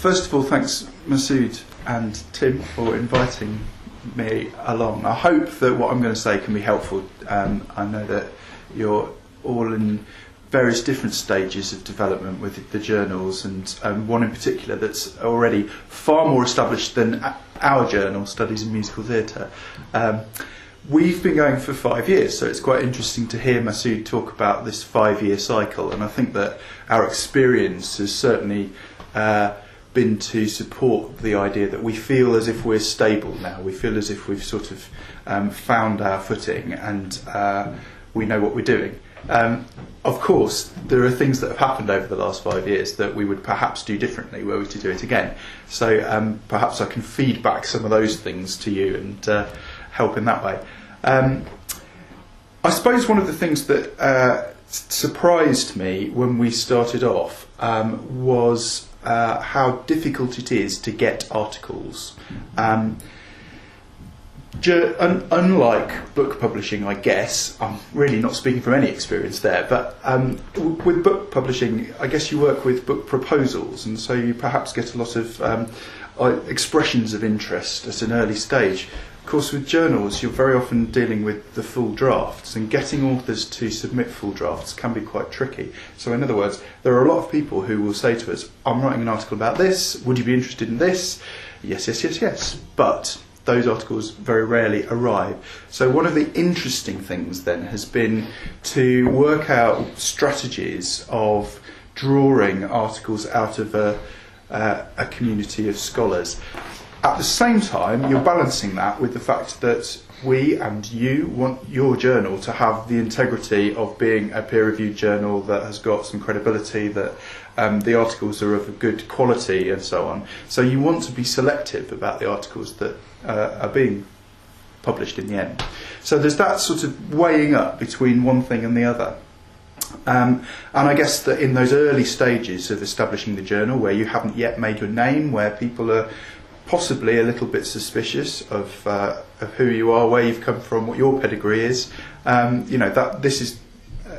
First of all, thanks Masood and Tim for inviting me along. I hope that what I'm going to say can be helpful. I know that you're all in various different stages of development with the journals, and one in particular that's already far more established than our journal, Studies in Musical Theatre. We've been going for 5 years, so it's quite interesting to hear Masood talk about this 5-year cycle, and I think that our experience has certainly been to support the idea that we feel as if we're stable now. We feel as if we've sort of found our footing and we know what we're doing. Of course, there are things that have happened over the last 5 years that we would perhaps do differently were we to do it again. So perhaps I can feed back some of those things to you and help in that way. I suppose one of the things that surprised me when we started off was how difficult it is to get articles. Unlike book publishing, I guess, I'm really not speaking from any experience there, but with book publishing, I guess you work with book proposals, and so you perhaps get a lot of expressions of interest at an early stage. Of course, with journals, you're very often dealing with the full drafts, and getting authors to submit full drafts can be quite tricky. So in other words, there are a lot of people who will say to us, I'm writing an article about this, would you be interested in this? Yes, yes, yes, yes. But those articles very rarely arrive. So one of the interesting things then has been to work out strategies of drawing articles out of a community of scholars. At the same time, you're balancing that with the fact that we and you want your journal to have the integrity of being a peer-reviewed journal that has got some credibility, that the articles are of a good quality and so on. So you want to be selective about the articles that are being published in the end. So there's that sort of weighing up between one thing and the other. And I guess that in those early stages of establishing the journal, where you haven't yet made your name, where people are possibly a little bit suspicious of who you are, where you've come from, what your pedigree is, that this is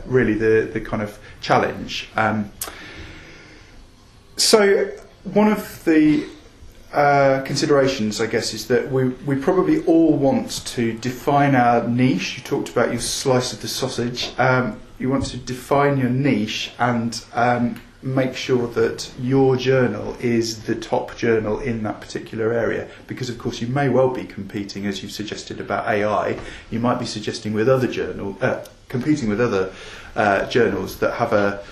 really the kind of challenge. So one of the considerations, I guess, is that we probably all want to define our niche. You talked about your slice of the sausage. You want to define your niche and make sure that your journal is the top journal in that particular area, because of course you may well be competing, as you've suggested about AI. You might be suggesting with other competing with other journals that have a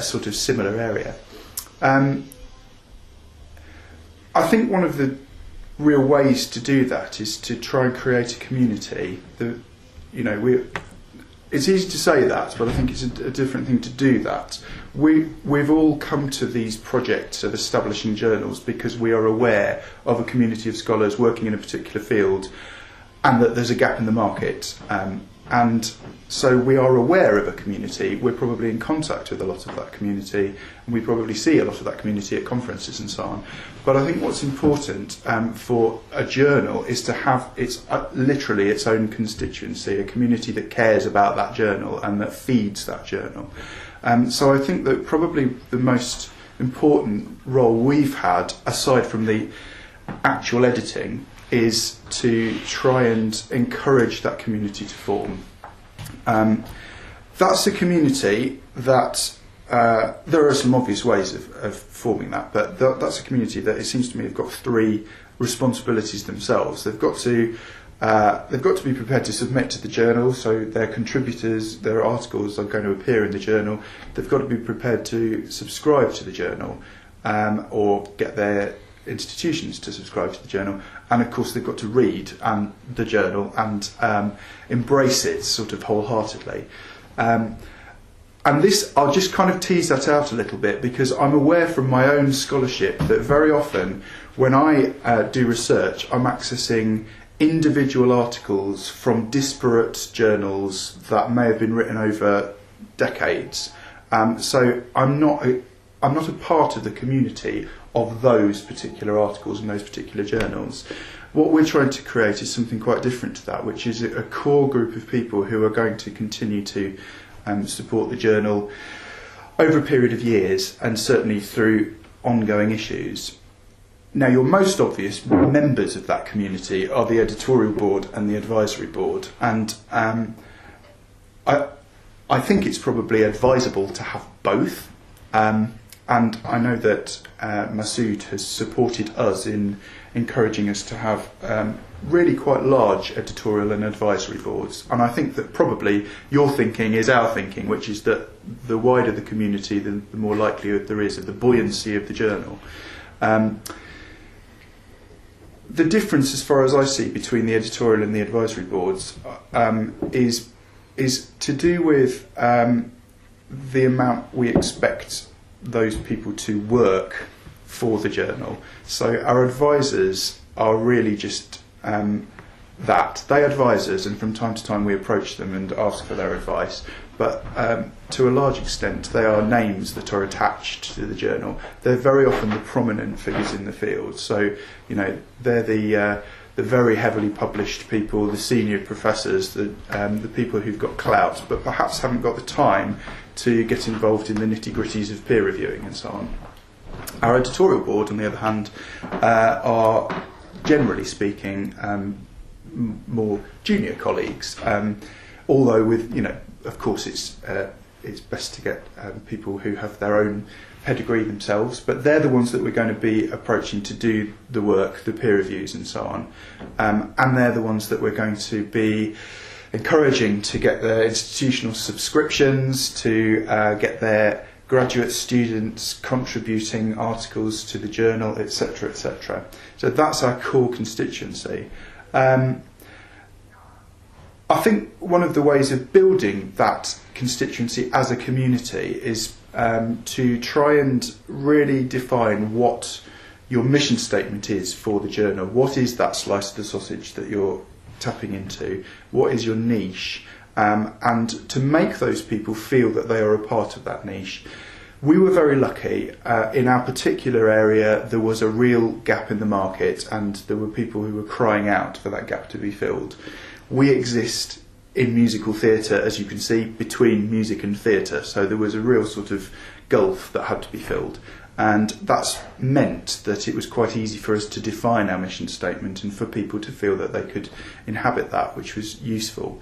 sort of similar area. I think one of the real ways to do that is to try and create a community. It's easy to say that, but I think it's a different thing to do that. We've all come to these projects of establishing journals because we are aware of a community of scholars working in a particular field, and that there's a gap in the market. And so we are aware of a community. We're probably in contact with a lot of that community, and we probably see a lot of that community at conferences and so on. But I think what's important for a journal is to have literally its own constituency, a community that cares about that journal and that feeds that journal. So I think that probably the most important role we've had, aside from the actual editing, is to try and encourage that community to form. That's a community that there are some obvious ways of forming that, but that's a community that it seems to me have got 3 responsibilities themselves. They've got to be prepared to submit to the journal, so their contributors, their articles are going to appear in the journal. They've got to be prepared to subscribe to the journal, or get their institutions to subscribe to the journal, and of course they've got to read the journal and embrace it sort of wholeheartedly. And this, I'll just kind of tease that out a little bit, because I'm aware from my own scholarship that very often when I do research, I'm accessing individual articles from disparate journals that may have been written over decades. So I'm not a part of the community of those particular articles and those particular journals. What we're trying to create is something quite different to that, which is a core group of people who are going to continue to support the journal over a period of years, and certainly through ongoing issues. Now, your most obvious members of that community are the editorial board and the advisory board, and I think it's probably advisable to have both. And I know that Masood has supported us in encouraging us to have really quite large editorial and advisory boards. And I think that probably your thinking is our thinking, which is that the wider the community, the more likelihood there is of the buoyancy of the journal. The difference, as far as I see, between the editorial and the advisory boards is to do with the amount we expect those people to work for the journal. So our advisors are really just that. They advise us, and from time to time we approach them and ask for their advice. But to a large extent, they are names that are attached to the journal. They're very often the prominent figures in the field. So, you know, they're the very heavily published people, the senior professors, the people who've got clout, but perhaps haven't got the time to get involved in the nitty-gritties of peer reviewing and so on. Our editorial board, on the other hand, are generally speaking more junior colleagues, although with, you know, of course it's best to get people who have their own pedigree themselves, but they're the ones that we're going to be approaching to do the work, the peer reviews and so on, and they're the ones that we're going to be encouraging to get their institutional subscriptions, to get their graduate students contributing articles to the journal, etc., etc. So that's our core constituency. I think one of the ways of building that constituency as a community is to try and really define what your mission statement is for the journal. What is that slice of the sausage that you're tapping into? What is your niche? And to make those people feel that they are a part of that niche. We were very lucky. In our particular area, there was a real gap in the market, and there were people who were crying out for that gap to be filled. We exist in musical theatre, as you can see, between music and theatre, so there was a real sort of gulf that had to be filled, and that's meant that it was quite easy for us to define our mission statement and for people to feel that they could inhabit that, which was useful.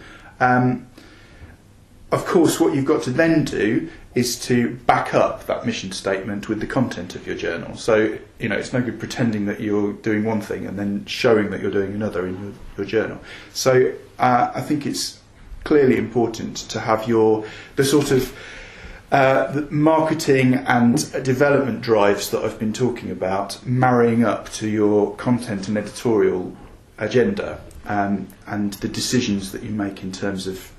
Of course, what you've got to then do is to back up that mission statement with the content of your journal. So, you know, it's no good pretending that you're doing one thing and then showing that you're doing another in your journal. So I think it's clearly important to have the sort of the marketing and development drives that I've been talking about marrying up to your content and editorial agenda, and the decisions that you make in terms of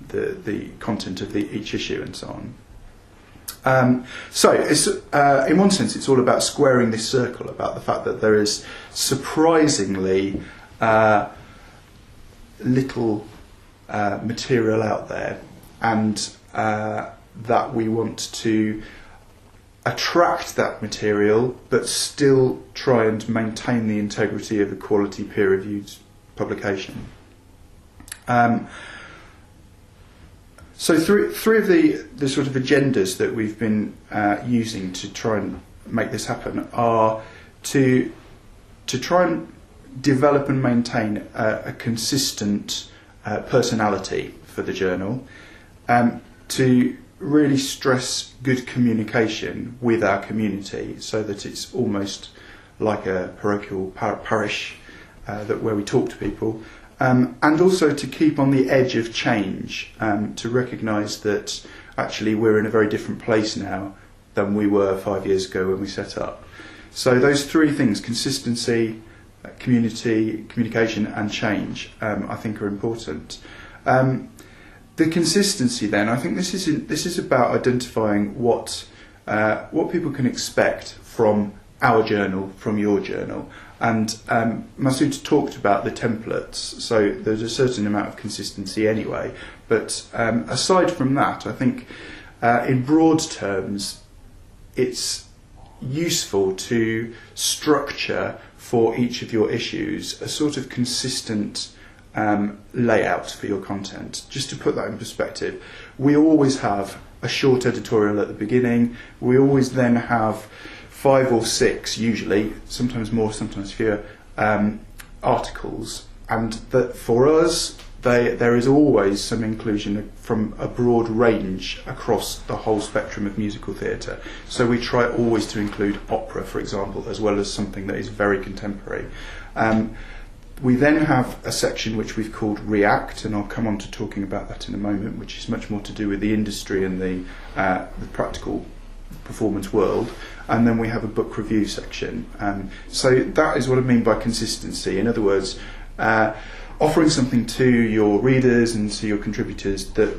the content of each issue and so on. So it's, in one sense, it's all about squaring this circle, about the fact that there is surprisingly little material out there, and that we want to attract that material but still try and maintain the integrity of a quality peer-reviewed publication. So three of the sort of agendas that we've been using to try and make this happen are to try and develop and maintain a consistent personality for the journal, to really stress good communication with our community so that it's almost like a parochial parish where we talk to people. And also to keep on the edge of change, to recognise that actually we're in a very different place now than we were 5 years ago when we set up. So those three things, consistency, communication and change, I think are important. The consistency then, I think this is about identifying what people can expect from our journal, from your journal. And Masood talked about the templates, so there's a certain amount of consistency anyway. But aside from that, I think in broad terms, it's useful to structure for each of your issues a sort of consistent layout for your content. Just to put that in perspective, we always have a short editorial at the beginning. We always then have 5 or 6, usually, sometimes more, sometimes fewer, articles, and that for us there is always some inclusion from a broad range across the whole spectrum of musical theatre. So we try always to include opera, for example, as well as something that is very contemporary. We then have a section which we've called React, and I'll come on to talking about that in a moment, which is much more to do with the industry and the practical performance world. And then we have a book review section. So that is what I mean by consistency. In other words, offering something to your readers and to your contributors that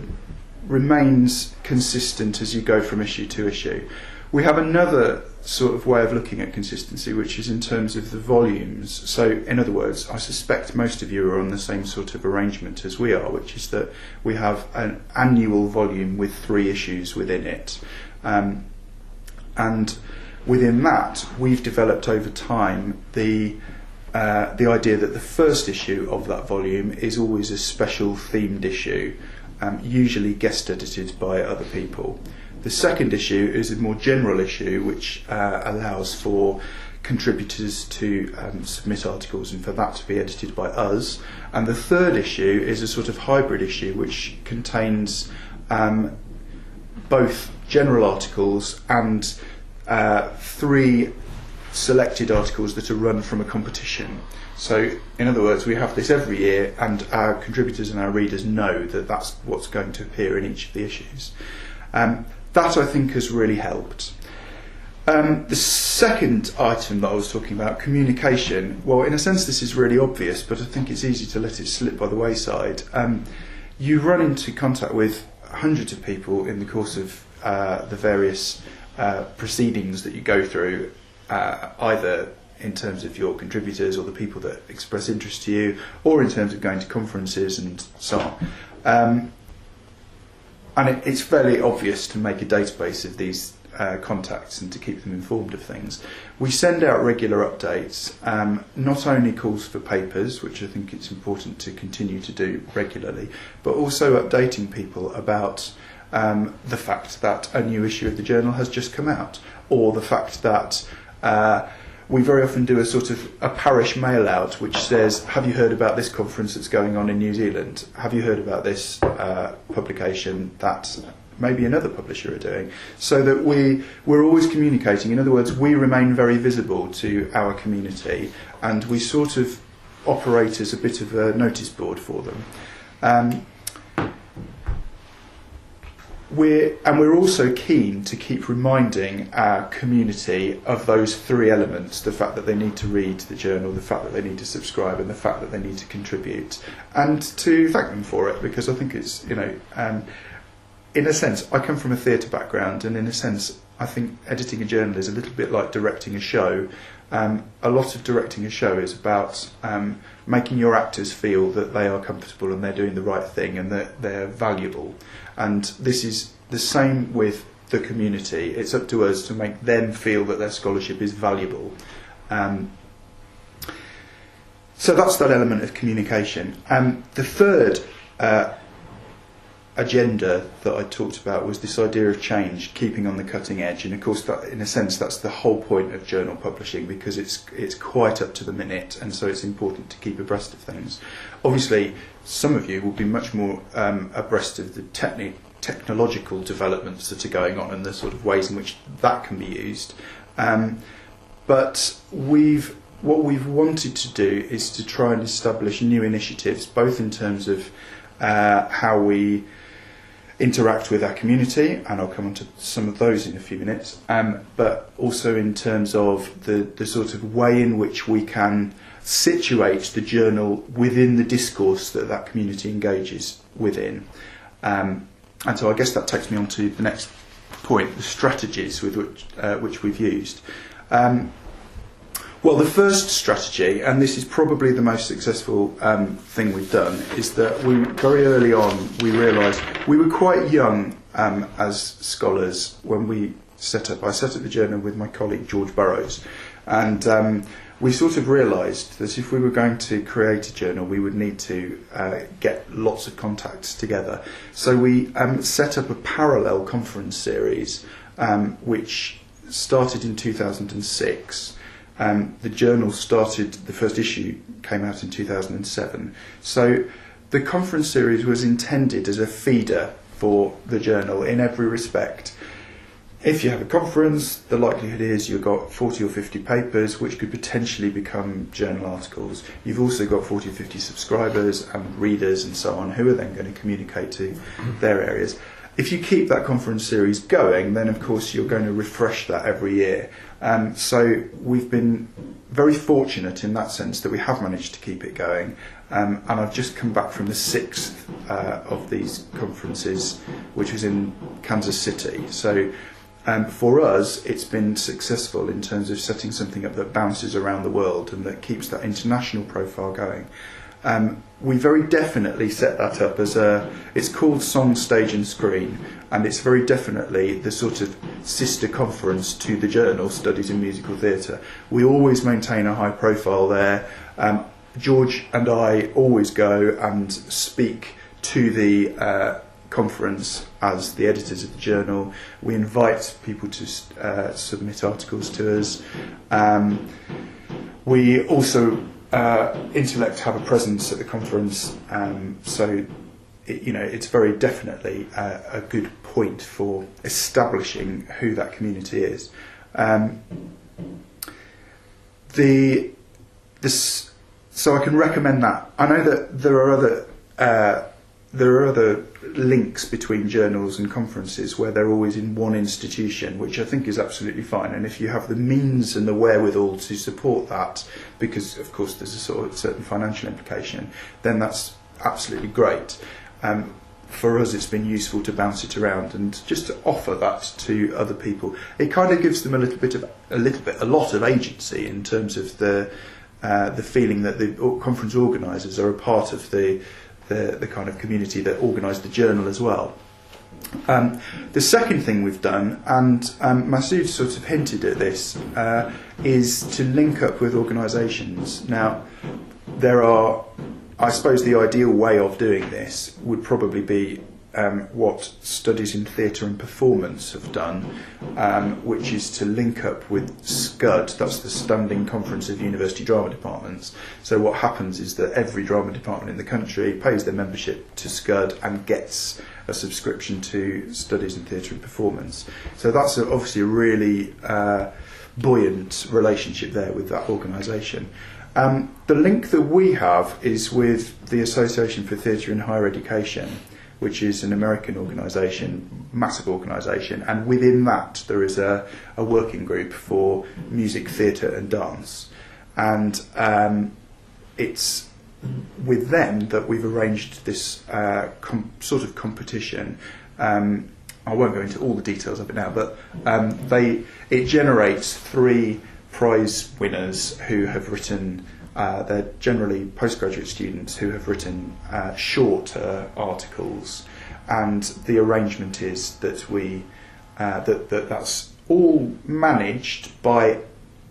remains consistent as you go from issue to issue. We have another sort of way of looking at consistency, which is in terms of the volumes. So, in other words, I suspect most of you are on the same sort of arrangement as we are, which is that we have an annual volume with 3 issues within it. And within that, we've developed over time the idea that the first issue of that volume is always a special themed issue, usually guest edited by other people. The second issue is a more general issue which allows for contributors to submit articles and for that to be edited by us. And the third issue is a sort of hybrid issue which contains both general articles and 3 selected articles that are run from a competition. So, in other words, we have this every year, and our contributors and our readers know that that's what's going to appear in each of the issues. That, I think, has really helped. The second item that I was talking about, communication, well, in a sense this is really obvious, but I think it's easy to let it slip by the wayside. You run into contact with hundreds of people in the course of the various proceedings that you go through, either in terms of your contributors or the people that express interest to you, or in terms of going to conferences and so on. And it's fairly obvious to make a database of these contacts and to keep them informed of things. We send out regular updates, not only calls for papers, which I think it's important to continue to do regularly, but also updating people about the fact that a new issue of the journal has just come out, or the fact that we very often do a sort of a parish mail out which says, have you heard about this conference that's going on in New Zealand? Have you heard about this publication that maybe another publisher are doing? So that we're always communicating. In other words, we remain very visible to our community, and we sort of operate as a bit of a notice board for them. We're also keen to keep reminding our community of those 3 elements: the fact that they need to read the journal, the fact that they need to subscribe, and the fact that they need to contribute, and to thank them for it, because I think it's, in a sense, I come from a theatre background, and in a sense I think editing a journal is a little bit like directing a show. A lot of directing a show is about making your actors feel that they are comfortable and they're doing the right thing and that they're valuable. And this is the same with the community. It's up to us to make them feel that their scholarship is valuable. So that's that element of communication. The third agenda that I talked about was this idea of change, keeping on the cutting edge, and of course that, in a sense, that's the whole point of journal publishing, because it's quite up to the minute, and so it's important to keep abreast of things. Obviously, some of you will be much more abreast of the technological developments that are going on and the sort of ways in which that can be used. But what we've wanted to do is to try and establish new initiatives, both in terms of how we interact with our community, and I'll come on to some of those in a few minutes, but also in terms of the sort of way in which we can situate the journal within the discourse that community engages within. And so I guess that takes me on to the next point, the strategies with which we've used. Well, the first strategy, and this is probably the most successful thing we've done, is that we very early on we realised we were quite young as scholars when we set up. I set up the journal with my colleague George Burrows, and we sort of realised that if we were going to create a journal, we would need to get lots of contacts together. So we set up a parallel conference series, which started in 2006. The journal started, the first issue came out in 2007. So the conference series was intended as a feeder for the journal in every respect. If you have a conference, the likelihood is you've got 40 or 50 papers which could potentially become journal articles. You've also got 40 or 50 subscribers and readers and so on who are then going to communicate to their areas. If you keep that conference series going, then of course you're going to refresh that every year. So we've been very fortunate in that sense that we have managed to keep it going. And I've just come back from the 6th of these conferences, which was in Kansas City. So for us, it's been successful in terms of setting something up that bounces around the world and that keeps that international profile going. We very definitely set that up as it's called Song, Stage and Screen, and it's very definitely the sort of sister conference to the journal, Studies in Musical Theatre. We always maintain a high profile there. George and I always go and speak to the conference as the editors of the journal. We invite people to submit articles to us. We also Intellect have a presence at the conference, so it's very definitely a good point for establishing who that community is. So I can recommend that. I know that there are other links between journals and conferences where they're always in one institution, which I think is absolutely fine. And if you have the means and the wherewithal to support that, because of course there's a sort of certain financial implication, then that's absolutely great. For us, it's been useful to bounce it around and just to offer that to other people. It kind of gives them a lot of agency in terms of the feeling that the conference organisers are a part of the kind of community that organised the journal as well. The second thing we've done, and Masood sort of hinted at this, is to link up with organisations. Now, I suppose the ideal way of doing this would probably be what Studies in Theatre and Performance have done, which is to link up with SCUD, that's the Standing Conference of University Drama Departments. So what happens is that every drama department in the country pays their membership to SCUD and gets a subscription to Studies in Theatre and Performance. So that's obviously a really buoyant relationship there with that organisation. The link that we have is with the Association for Theatre in Higher Education, which is an American organisation, massive organisation, and within that there is a working group for music, theatre and dance. And it's with them that we've arranged this sort of competition. I won't go into all the details of it now, but it generates 3 prize winners who have written, they're generally postgraduate students who have written shorter articles, and the arrangement is that that's all managed by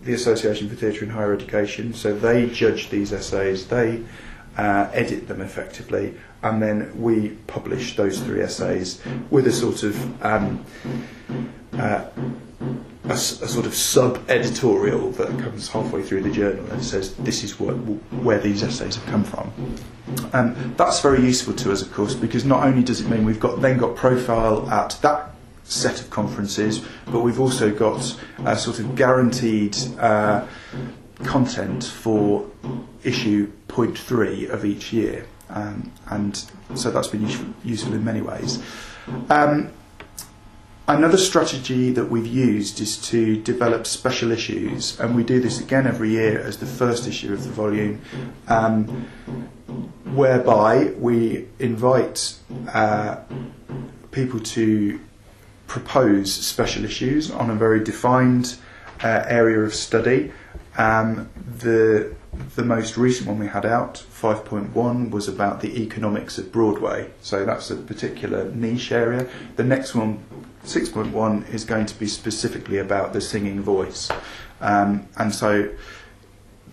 the Association for Theatre in Higher Education. So they judge these essays, they edit them effectively, and then we publish those 3 essays with a sort of a sort of sub-editorial that comes halfway through the journal and says this is where these essays have come from. That's very useful to us, of course, because not only does it mean we've then got profile at that set of conferences, but we've also got a sort of guaranteed content for issue 0.3 of each year, and so that's been useful in many ways. Another strategy that we've used is to develop special issues, and we do this again every year as the first issue of the volume, whereby we invite people to propose special issues on a very defined area of study. The most recent one we had out, 5.1, was about the economics of Broadway, so that's a particular niche area. The next one, 6.1, is going to be specifically about the singing voice, and so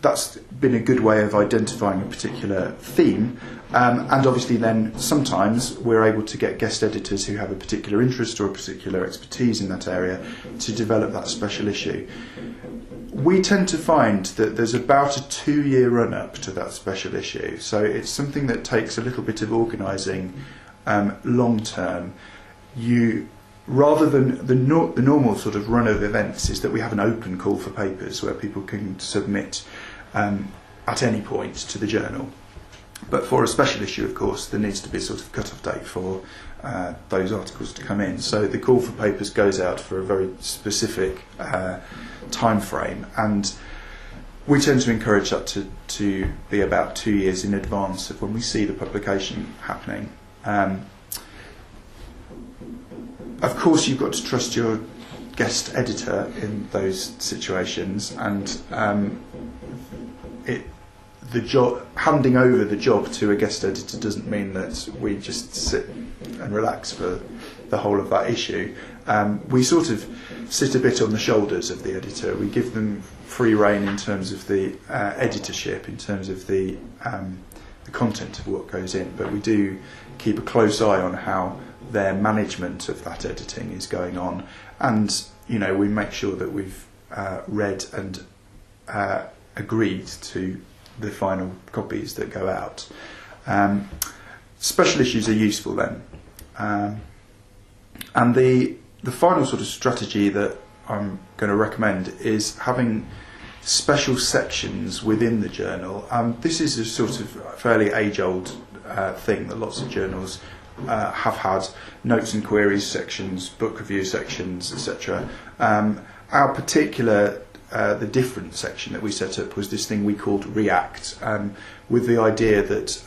that's been a good way of identifying a particular theme. And obviously then sometimes we're able to get guest editors who have a particular interest or a particular expertise in that area to develop that special issue. We tend to find that there's about a 2-year run-up to that special issue, so it's something that takes a little bit of organising long term. Rather than the normal sort of run of events is that we have an open call for papers where people can submit at any point to the journal. But for a special issue, of course, there needs to be a sort of cut-off date for those articles to come in. So the call for papers goes out for a very specific time frame, and we tend to encourage that to be about 2 years in advance of when we see the publication happening. Of course, you've got to trust your guest editor in those situations, and handing over the job to a guest editor doesn't mean that we just sit and relax for the whole of that issue. We sort of sit a bit on the shoulders of the editor. We give them free rein in terms of the editorship, in terms of the content of what goes in, but we do keep a close eye on how their management of that editing is going on, and we make sure that we've read and agreed to the final copies that go out. Special issues are useful then, and the final sort of strategy that I'm going to recommend is having special sections within the journal. This is a sort of fairly age-old thing that lots of journals have had: notes and queries sections, book review sections, etc. Our particular the different section that we set up was this thing we called React, with the idea that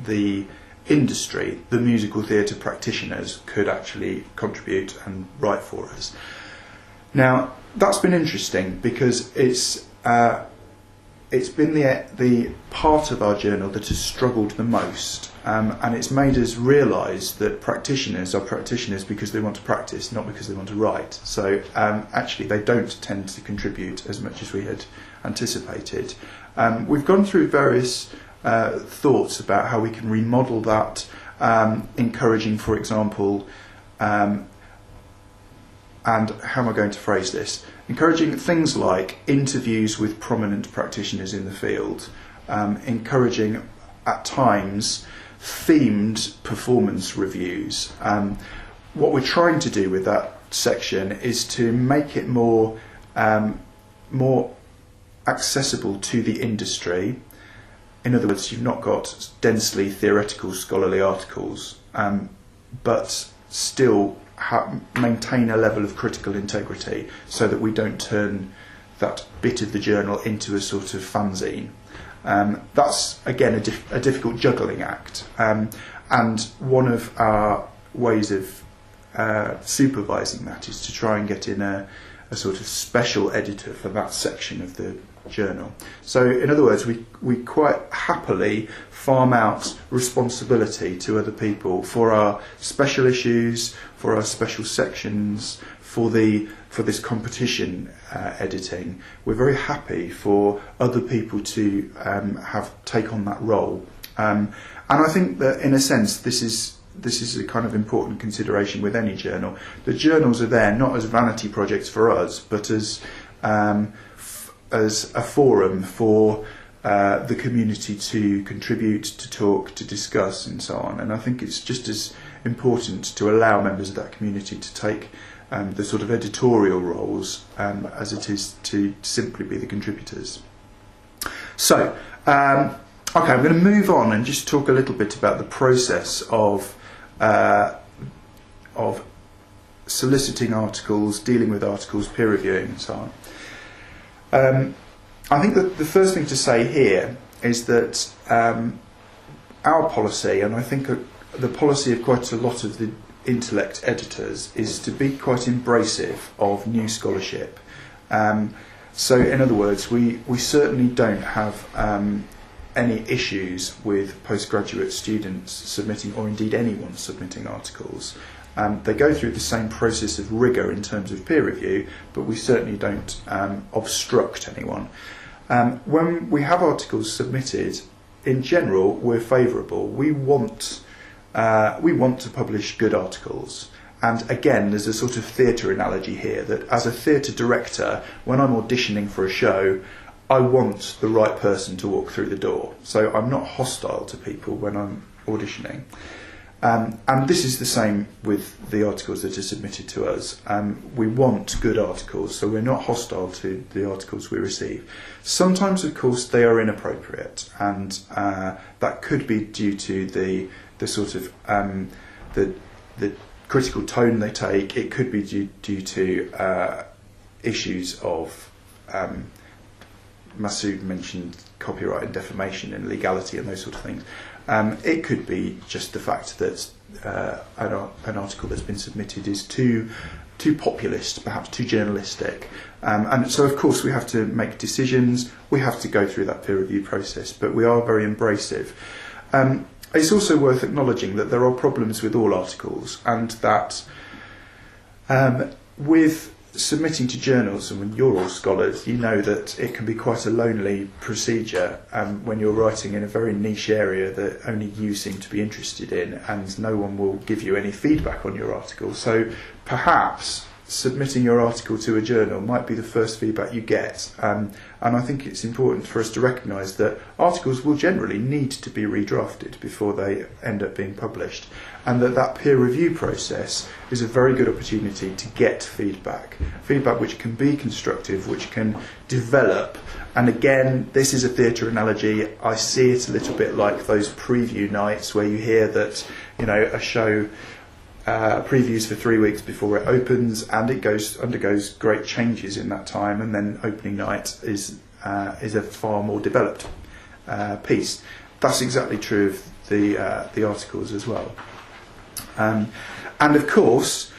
the industry, the musical theatre practitioners, could actually contribute and write for us. Now that's been interesting because it's been the part of our journal that has struggled the most, and it's made us realise that practitioners are practitioners because they want to practice, not because they want to write. So actually they don't tend to contribute as much as we had anticipated. We've gone through various thoughts about how we can remodel that, encouraging, for example, and how am I going to phrase this? Encouraging things like interviews with prominent practitioners in the field, encouraging at times themed performance reviews. What we're trying to do with that section is to make it more accessible to the industry. In other words, you've not got densely theoretical scholarly articles, but still maintain a level of critical integrity so that we don't turn that bit of the journal into a sort of fanzine. That's again a difficult juggling act, and one of our ways of supervising that is to try and get in a sort of special editor for that section of the journal. So in other words, we quite happily farm out responsibility to other people for our special issues, for our special sections, for this competition editing. We're very happy for other people to take on that role, and I think that in a sense this is a kind of important consideration with any journal. The journals are there not as vanity projects for us, but as a forum for the community to contribute, to talk, to discuss, and so on. And I think it's just as important to allow members of that community to take the sort of editorial roles as it is to simply be the contributors. So, okay, I'm going to move on and just talk a little bit about the process of soliciting articles, dealing with articles, peer reviewing, and so on. I think that the first thing to say here is that our policy, and I think the policy of quite a lot of the intellect editors, is to be quite embracive of new scholarship. So in other words, we certainly don't have any issues with postgraduate students submitting, or indeed anyone submitting articles. They go through the same process of rigour in terms of peer review, but we certainly don't obstruct anyone. When we have articles submitted, in general, we're favourable. We want to publish good articles. And again, there's a sort of theatre analogy here, that as a theatre director, when I'm auditioning for a show, I want the right person to walk through the door. So I'm not hostile to people when I'm auditioning. And this is the same with the articles that are submitted to us. We want good articles, so we're not hostile to the articles we receive. Sometimes, of course, they are inappropriate, and that could be due to the sort of the critical tone they take. It could be due to issues of Masood mentioned copyright and defamation and legality and those sort of things. It could be just the fact that an article that's been submitted is too populist, perhaps too journalistic. And so, of course, we have to make decisions. We have to go through that peer review process, but we are very embracive. It's also worth acknowledging that there are problems with all articles, and that with submitting to journals, and when you're all scholars, you know that it can be quite a lonely procedure when you're writing in a very niche area that only you seem to be interested in, and no one will give you any feedback on your article. So perhaps submitting your article to a journal might be the first feedback you get, and I think it's important for us to recognise that articles will generally need to be redrafted before they end up being published, and that peer review process is a very good opportunity to get feedback which can be constructive, which can develop. And again, this is a theatre analogy. I see it a little bit like those preview nights where you hear that, you know, a show previews for 3 weeks before it opens, and it undergoes great changes in that time, and then opening night is a far more developed piece. That's exactly true of the articles as well. And of course,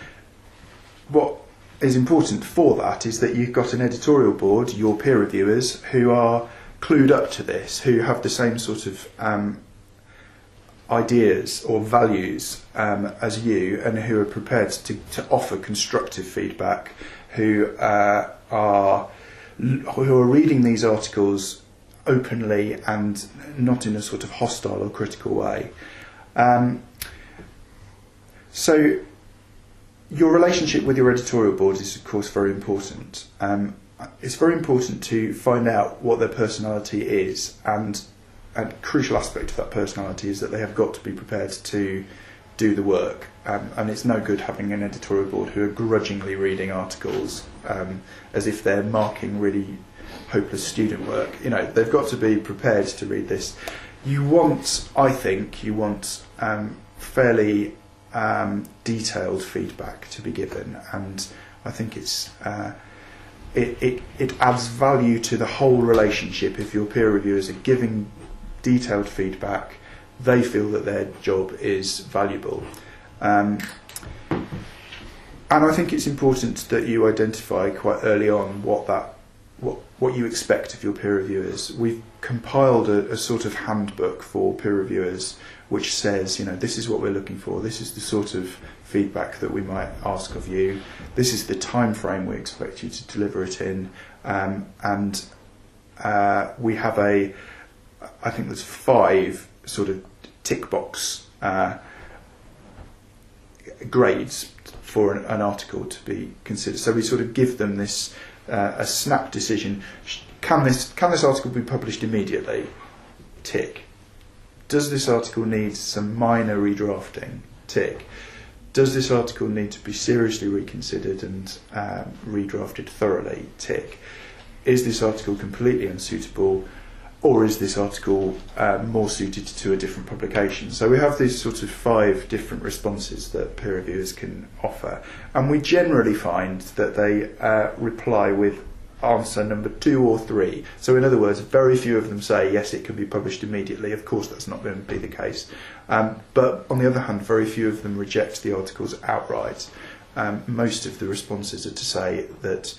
what is important for that is that you've got an editorial board, your peer reviewers, who are clued up to this, who have the same sort of ideas or values as you, and who are prepared to offer constructive feedback, who are reading these articles openly and not in a sort of hostile or critical way. So your relationship with your editorial board is, of course, very important. It's very important to find out what their personality is, and a crucial aspect of that personality is that they have got to be prepared to do the work. And it's no good having an editorial board who are grudgingly reading articles as if they're marking really hopeless student work. You know, they've got to be prepared to read this. I think you want fairly detailed feedback to be given, and I think it adds value to the whole relationship if your peer reviewers are giving detailed feedback. They feel that their job is valuable, and I think it's important that you identify quite early on what you expect of your peer reviewers. We've compiled a sort of handbook for peer reviewers which says, you know, this is what we're looking for, this is the sort of feedback that we might ask of you, this is the time frame we expect you to deliver it in, and we have I think there's 5 sort of tick box grades for an article to be considered. So we sort of give them this a snap decision. Can this article be published immediately? Tick. Does this article need some minor redrafting? Tick. Does this article need to be seriously reconsidered and redrafted thoroughly? Tick. Is this article completely unsuitable, or is this article more suited to a different publication? So we have these sort of 5 different responses that peer reviewers can offer, and we generally find that they reply with answer number 2 or 3. So in other words, very few of them say yes, it can be published immediately. Of course that's not going to be the case, but on the other hand, very few of them reject the articles outright. Most of the responses are to say that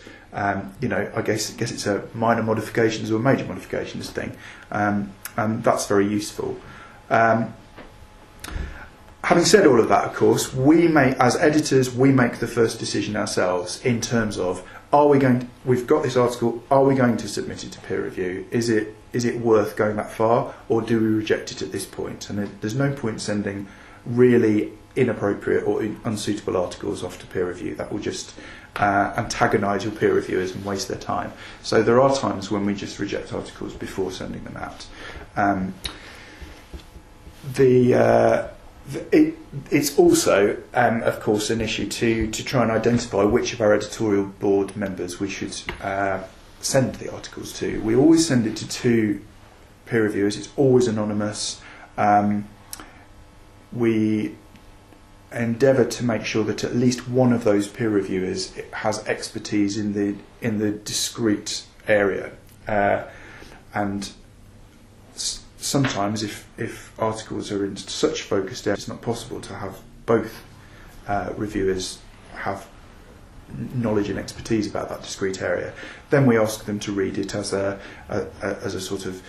you know, I guess it's a minor modifications or major modifications thing, and that's very useful. Having said all of that, of course, as editors, we make the first decision ourselves in terms of, we've got this article, are we going to submit it to peer review? Is it worth going that far, or do we reject it at this point? And there's no point sending really inappropriate or unsuitable articles off to peer review. That will just antagonise your peer reviewers and waste their time. So there are times when we just reject articles before sending them out. It's also, of course, an issue to try and identify which of our editorial board members we should send the articles to. We always send it to 2 peer reviewers. It's always anonymous. We endeavour to make sure that at least one of those peer reviewers has expertise in the discrete area, and sometimes if articles are in such focused areas, it's not possible to have both reviewers have knowledge and expertise about that discrete area. Then we ask them to read it as a sort of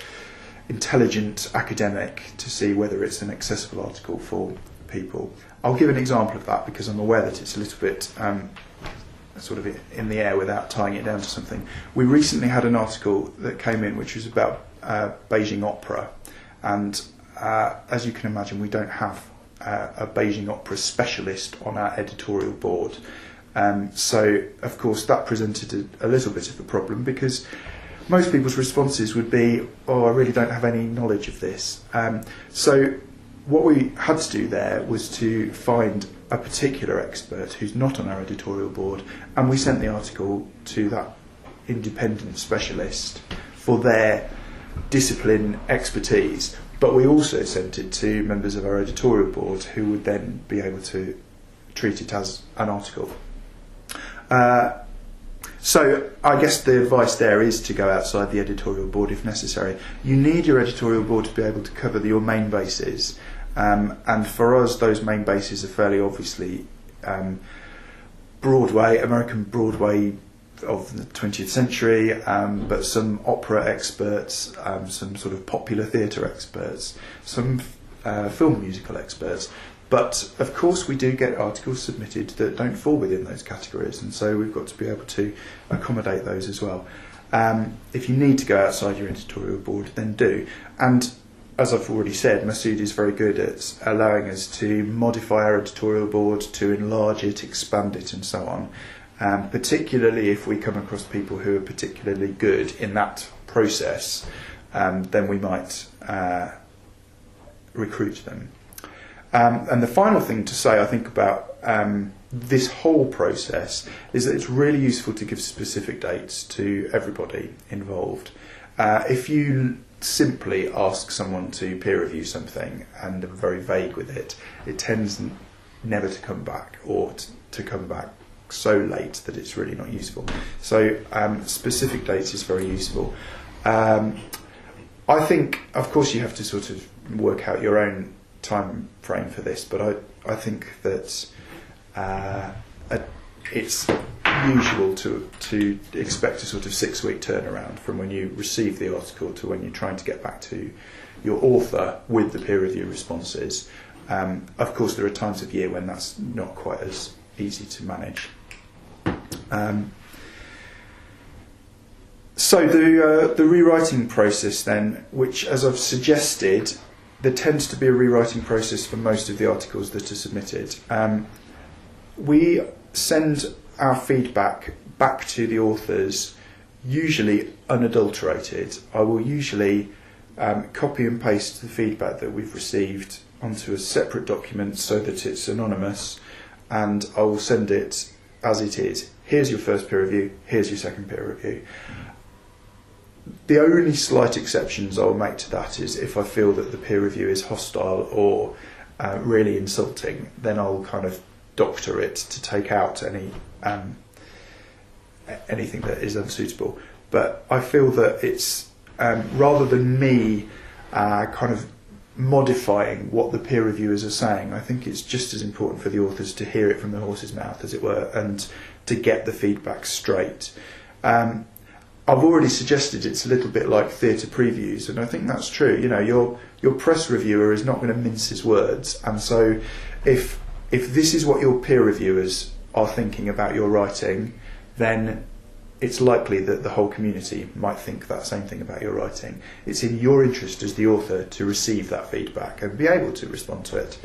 intelligent academic to see whether it's an accessible article for people. I'll give an example of that because I'm aware that it's a little bit sort of in the air without tying it down to something. We recently had an article that came in which was about Beijing opera, and as you can imagine, we don't have a Beijing opera specialist on our editorial board. So, of course, that presented a little bit of a problem because most people's responses would be, "Oh, I really don't have any knowledge of this." So what we had to do there was to find a particular expert who's not on our editorial board, and we sent the article to that independent specialist for their discipline expertise. But we also sent it to members of our editorial board who would then be able to treat it as an article. So I guess the advice there is to go outside the editorial board if necessary. You need your editorial board to be able to cover your main bases, and for us those main bases are fairly obviously Broadway, American Broadway of the 20th century, but some opera experts, some sort of popular theatre experts, some film musical experts. But of course we do get articles submitted that don't fall within those categories, and so we've got to be able to accommodate those as well. If you need to go outside your editorial board, then do. And as I've already said, Masood is very good at allowing us to modify our editorial board, to enlarge it, expand it and so on. Particularly if we come across people who are particularly good in that process, then we might recruit them. And the final thing to say, I think, about this whole process is that it's really useful to give specific dates to everybody involved. If you simply ask someone to peer review something and are very vague with it, it tends never to come back, or to come back so late that it's really not useful. So specific dates is very useful. I think, of course, you have to sort of work out your own time frame for this, but I think that it's usual to expect a sort of 6-week turnaround from when you receive the article to when you're trying to get back to your author with the peer review responses. Of course, there are times of year when that's not quite as easy to manage. So the rewriting process then, which, as I've suggested, there tends to be a rewriting process for most of the articles that are submitted. We send our feedback back to the authors, usually unadulterated. I will usually copy and paste the feedback that we've received onto a separate document so that it's anonymous, and I will send it as it is. Here's your first peer review, here's your second peer review. The only slight exceptions I'll make to that is if I feel that the peer review is hostile or really insulting, then I'll kind of doctor it to take out anything that is unsuitable. But I feel that it's rather than me kind of modifying what the peer reviewers are saying, I think it's just as important for the authors to hear it from the horse's mouth, as it were, and to get the feedback straight. I've already suggested it's a little bit like theatre previews, and I think that's true. You know, your press reviewer is not going to mince his words, and so if this is what your peer reviewers are thinking about your writing, then it's likely that the whole community might think that same thing about your writing. It's in your interest as the author to receive that feedback and be able to respond to it.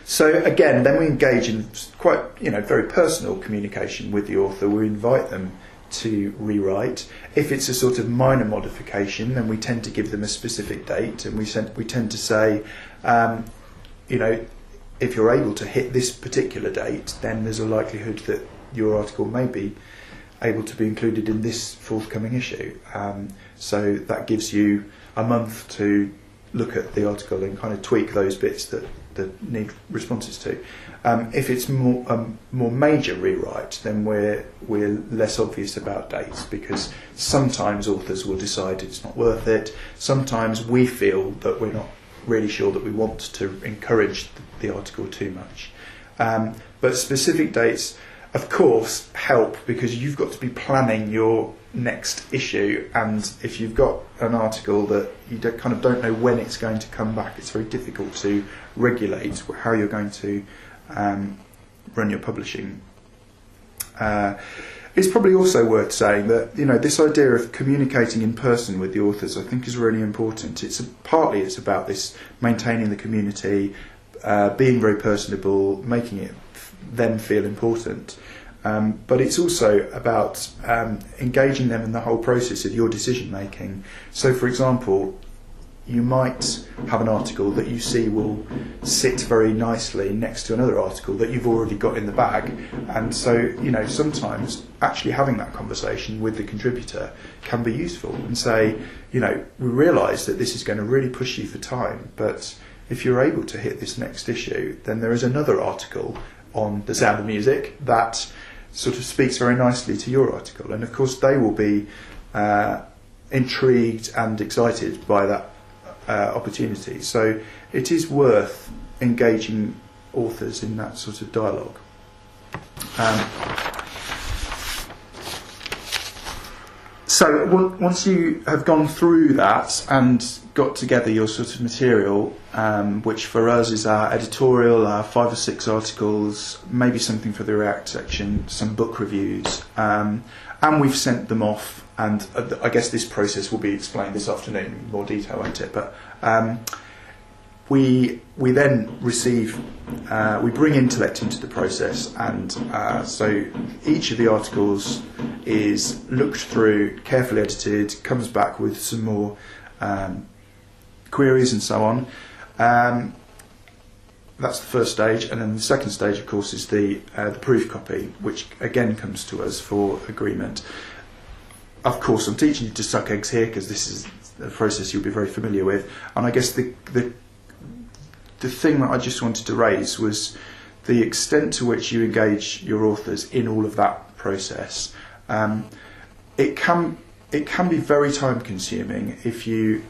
So again, then we engage in quite, very personal communication with the author. We invite them to rewrite. If it's a sort of minor modification, then we tend to give them a specific date, and we tend to say, if you're able to hit this particular date, then there's a likelihood that your article may be able to be included in this forthcoming issue. So that gives you a month to look at the article and kind of tweak those bits that need responses to. If it's more major rewrite, then we're less obvious about dates, because sometimes authors will decide it's not worth it. Sometimes we feel that we're not really sure that we want to encourage the article too much. But specific dates, of course, help, because you've got to be planning your next issue, and if you've got an article that you don't know when it's going to come back, it's very difficult to regulate how you're going to run your publishing. It's probably also worth saying that this idea of communicating in person with the authors, I think, is really important. It's about this maintaining the community, being very personable, making them feel important. But it's also about engaging them in the whole process of your decision making. So, for example, you might have an article that you see will sit very nicely next to another article that you've already got in the bag, and so sometimes actually having that conversation with the contributor can be useful, and say, we realise that this is going to really push you for time, but if you're able to hit this next issue, then there is another article on The Sound of Music that sort of speaks very nicely to your article, and of course they will be intrigued and excited by that opportunity. So it is worth engaging authors in that sort of dialogue. So once you have gone through that and got together your sort of material, which for us is our editorial, our 5 or 6 articles, maybe something for the React section, some book reviews, and we've sent them off, and I guess this process will be explained this afternoon in more detail, won't it? But we then receive, we bring Intellect into the process, and so each of the articles is looked through, carefully edited, comes back with some more queries and so on. That's the first stage, and then the second stage, of course, is the proof copy, which again comes to us for agreement. Of course, I'm teaching you to suck eggs here, because this is a process you'll be very familiar with, and I guess the thing that I just wanted to raise was the extent to which you engage your authors in all of that process. It can be very time consuming if you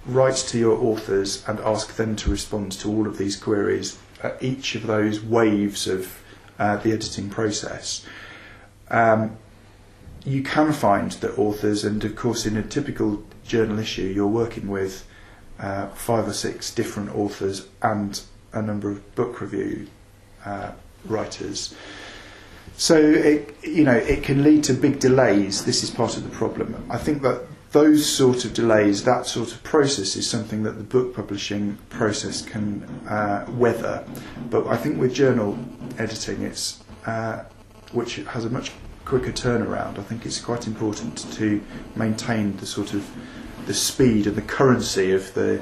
write to your authors and ask them to respond to all of these queries at each of those waves of the editing process. You can find that authors, and of course in a typical journal issue you're working with 5 or 6 different authors and a number of book review writers. So it can lead to big delays. This is part of the problem. I think that those sort of delays, that sort of process, is something that the book publishing process can weather. But I think with journal editing, which has a much quicker turnaround, I think it's quite important to maintain the sort of the speed and the currency of the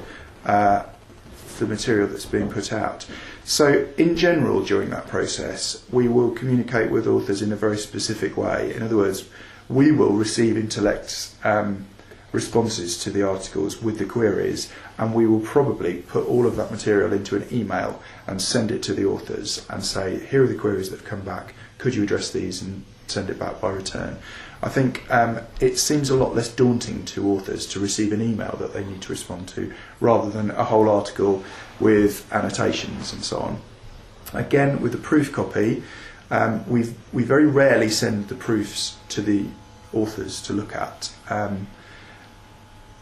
material that's being put out. So in general, during that process, we will communicate with authors in a very specific way. In other words, we will receive Intellect's responses to the articles with the queries, and we will probably put all of that material into an email and send it to the authors and say, here are the queries that have come back, could you address these and send it back by return. I think it seems a lot less daunting to authors to receive an email that they need to respond to, rather than a whole article with annotations and so on. Again, with the proof copy, we very rarely send the proofs to the authors to look at.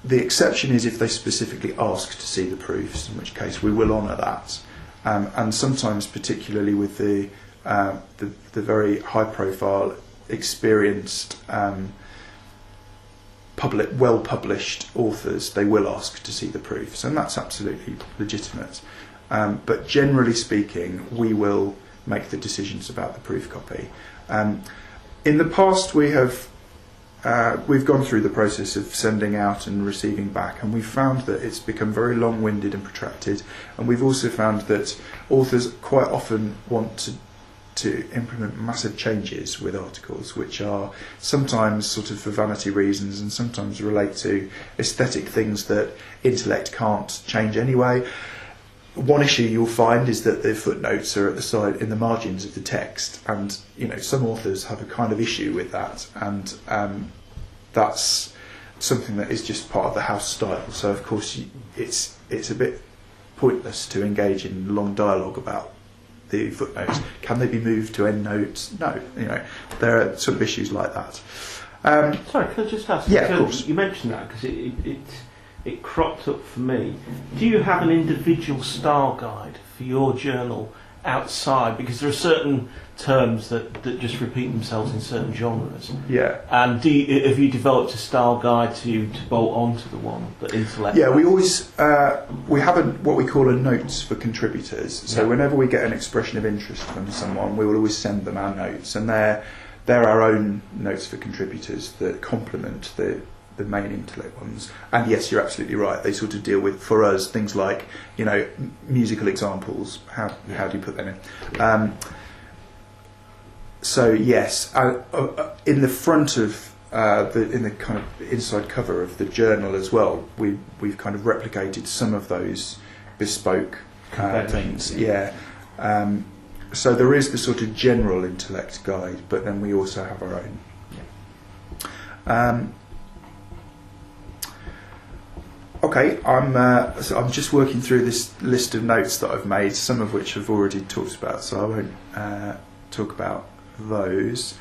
The exception is if they specifically ask to see the proofs, in which case we will honour that. And sometimes, particularly with the the very high-profile, experienced, well-published authors, they will ask to see the proofs, and that's absolutely legitimate. But generally speaking, we will make the decisions about the proof copy. In the past, we've gone through the process of sending out and receiving back, and we've found that it's become very long-winded and protracted, and we've also found that authors quite often want to implement massive changes with articles, which are sometimes sort of for vanity reasons and sometimes relate to aesthetic things that intellect can't change anyway. One issue you'll find is that the footnotes are at the side, in the margins of the text, and some authors have a kind of issue with that, and that's something that is just part of the house style. So of course it's a bit pointless to engage in long dialogue about the footnotes. Can they be moved to endnotes? No, there are sort of issues like that. Sorry, can I just ask? Yeah, of course. You mentioned that because it cropped up for me. Do you have an individual style guide for your journal outside? Because there are certain terms that just repeat themselves in certain genres. Yeah. And have you developed a style guide to bolt onto the one that intellect? Yeah, we always we have what we call a notes for contributors. So whenever we get an expression of interest from someone, we will always send them our notes, and they're our own notes for contributors that complement the main intellect ones. And yes, you're absolutely right. They sort of deal with, for us, things like musical examples. How do you put them in? So yes, in the front of in the kind of inside cover of the journal as well, we've kind of replicated some of those bespoke things. Yeah. So there is the sort of general intellect guide, but then we also have our own. Okay, I'm just working through this list of notes that I've made, some of which I've already talked about, so I won't talk about those.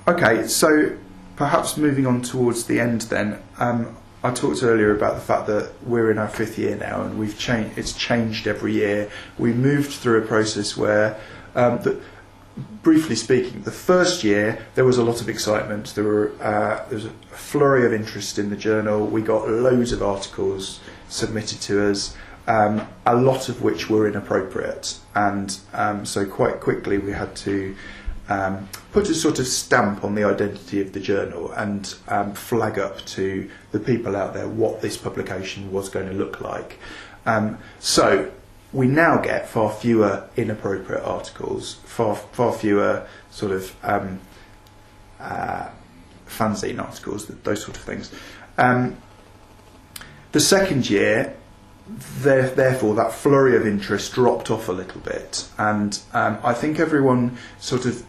Okay, so perhaps moving on towards the end then. I talked earlier about the fact that we're in our 5th year now, and it's changed every year. We moved through a process where, briefly speaking, the first year there was a lot of excitement. There was a flurry of interest in the journal. We got loads of articles submitted to us, a lot of which were inappropriate, and so quite quickly we had to put a sort of stamp on the identity of the journal and flag up to the people out there what this publication was going to look like. So we now get far fewer inappropriate articles, far fewer sort of fanzine articles, those sort of things. The second year, therefore, that flurry of interest dropped off a little bit, and I think everyone sort of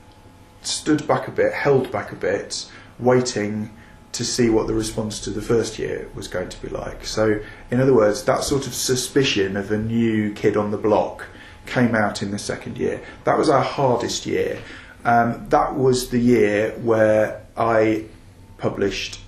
stood back a bit, held back a bit, waiting to see what the response to the first year was going to be like. So, in other words, that sort of suspicion of a new kid on the block came out in the second year. That was our hardest year. That was the year where I published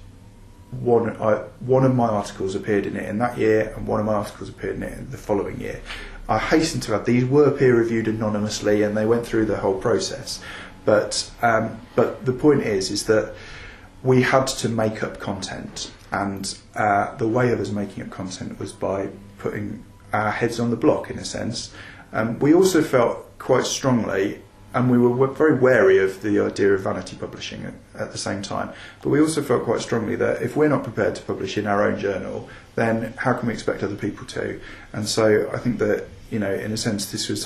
one of my articles appeared in it in that year, and one of my articles appeared in it in the following year. I hasten to add, these were peer-reviewed anonymously, and they went through the whole process. But the point is that we had to make up content, and the way of us making up content was by putting our heads on the block, in a sense. We also felt quite strongly, and we were very wary of the idea of vanity publishing at the same time, but we also felt quite strongly that if we're not prepared to publish in our own journal, then how can we expect other people to? And so I think that, in a sense, this was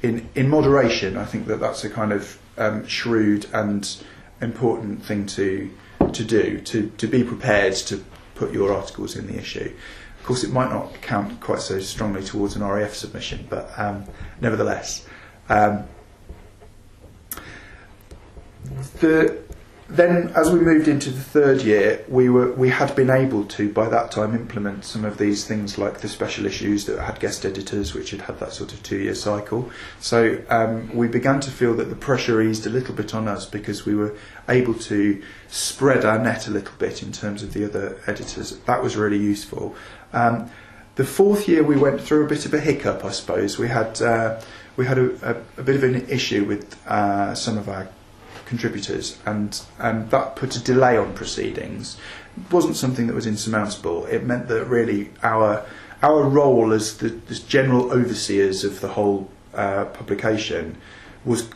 in moderation. I think that that's a kind of shrewd and important thing to do, to be prepared to put your articles in the issue. Of course, it might not count quite so strongly towards an RAF submission, but nevertheless. Then, as we moved into the third year, we had been able to, by that time, implement some of these things like the special issues that had guest editors, which had that sort of 2-year cycle. So we began to feel that the pressure eased a little bit on us, because we were able to spread our net a little bit in terms of the other editors. That was really useful. The fourth year we went through a bit of a hiccup, I suppose. We had we had a bit of an issue with some of our contributors, and that put a delay on proceedings. It wasn't something that was insurmountable. It meant that really our role as general overseers of the whole publication was